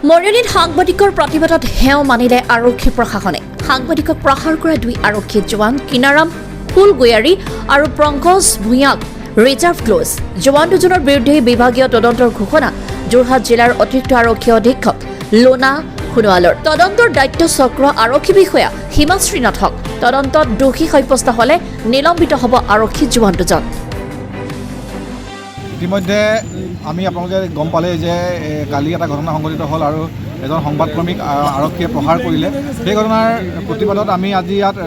মৰিয়নিত সাংবাদিকৰ প্ৰতিবাদত হেও মানিলে আৰক্ষী প্ৰশাসনে। সাংবাদিকক প্ৰহাৰ কৰা দুই আৰক্ষী জোৱান কিনাৰাম ফুলগয়াৰী আৰু পংকজ ভূঞাক ৰিজাৰ্ভ ক্লজ। জোৱান দুজনৰ বিৰুদ্ধে বিভাগীয় তদন্তৰ ঘোষণা যোৰহাট জিলাৰ অতিৰিক্ত আৰক্ষী অধীক্ষক লোনা সোণোৱালৰ। তদন্তৰ দায়িত্ব চক্ৰ আৰক্ষী বিষয়া হিমাশ্ৰী নাথক। তদন্তত দোষী সাব্যস্ত হলে নিলম্বিত হ'ব আৰক্ষী জোৱান দুজন। ইতিমধ্যে আমি আপোনালোকে গম পালে যে কালি এটা ঘটনা সংঘটিত হ'ল আৰু এজন সংবাদকৰ্মীক আৰক্ষীয়ে প্ৰহাৰ কৰিলে। সেই ঘটনাৰ প্ৰতিবাদত আমি আজি ইয়াত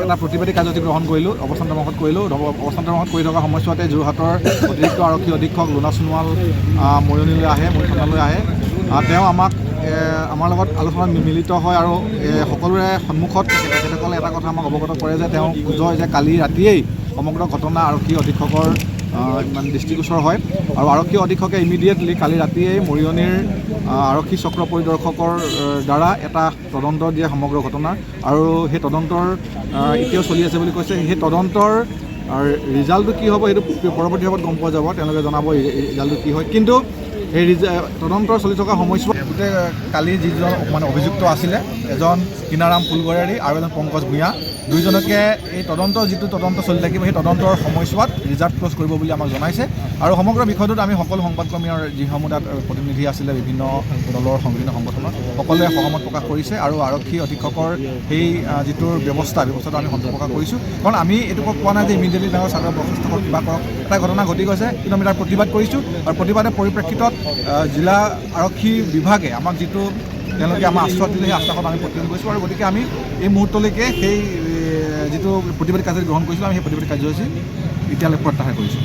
এটা প্ৰতিবাদী কাৰ্যসূচী গ্ৰহণ কৰিলোঁ, অৱস্থান তৰ্মঘট কৰিলোঁ। অৱস্থান তৰ্মঘট কৰি থকা সময়ছোৱাতে যোৰহাটৰ অতিৰিক্ত আৰক্ষী অধীক্ষক লোনা সোণোৱাল মৰিয়নিলৈ আহে, মৰিয়নি থানালৈ আহে। তেওঁ আমাৰ লগত আলোচনাত মিলিত হয় আৰু সকলোৰে সন্মুখত তেখেতসকলে এটা কথা আমাক অৱগত কৰে যে তেওঁ বুজয় যে কালি ৰাতিয়েই সমগ্ৰ ঘটনা আৰক্ষী অধীক্ষকৰ মানে দৃষ্টিগোচৰ হয় আৰু আৰক্ষী অধীক্ষকে ইমিডিয়েটলি কালি ৰাতিয়েই মৰিয়নিৰ আৰক্ষী চক্ৰ পৰিদৰ্শকৰ দ্বাৰা এটা তদন্ত দিয়ে সমগ্ৰ ঘটনাৰ আৰু সেই তদন্তৰ এতিয়াও চলি আছে বুলি কৈছে। সেই তদন্তৰ ৰিজাল্টটো কি হ'ব সেইটো পৰৱৰ্তী সময়ত গম পোৱা যাব, তেওঁলোকে জনাব ৰিজাল্টটো কি হয়। কিন্তু এই তদন্তৰ চলি থকা সময়ছোৱাত গোটেই কালি যিজন মানে অভিযুক্ত আছিলে, এজন কিনাৰাম ফুলগয়াৰী আৰু এজন পংকজ ভূঞা, দুইজনকে এই যিটো তদন্ত চলি থাকিব সেই তদন্তৰ সময়ছোৱাত ৰিজাৰ্ভ ক্লজ কৰিব বুলি আমাক জনাইছে। আৰু সমগ্ৰ বিষয়টোত আমি সকলো সংবাদকৰ্মীৰ যিসমূহ তাত প্ৰতিনিধি আছিলে বিভিন্ন দলৰ বিভিন্ন সংগঠনৰ সকলোৱে সহমত প্ৰকাশ কৰিছে আৰু আৰক্ষী অধীক্ষকৰ সেই যিটো ব্যৱস্থাটো আমি সন্তোষ প্ৰকাশ কৰিছোঁ। কাৰণ আমি এইটো কোৱা নাই যে ইমিডিয়েটলি তেওঁ চাদৰ বৰ্খাস্ত কৰক কিবা কৰক, এটা ঘটনা ঘটি গৈছে কিন্তু আমি তাৰ প্ৰতিবাদ কৰিছোঁ আৰু প্ৰতিবাদৰ পৰিপ্ৰেক্ষিতত জিলা আৰক্ষী বিভাগে আমাক যিটো তেওঁলোকে আমাৰ আশ্বাস দিলে সেই আশ্বাসত আমি প্ৰত্যয়ন কৰিছোঁ আৰু গতিকে আমি এই মুহূৰ্তলৈকে সেই যিটো প্ৰতিবাদী কাৰ্যসূচী গ্ৰহণ কৰিছিলোঁ আমি সেই প্ৰতিবাদী কাৰ্যসূচী এতিয়ালৈ প্ৰত্যাহাৰ কৰিছোঁ।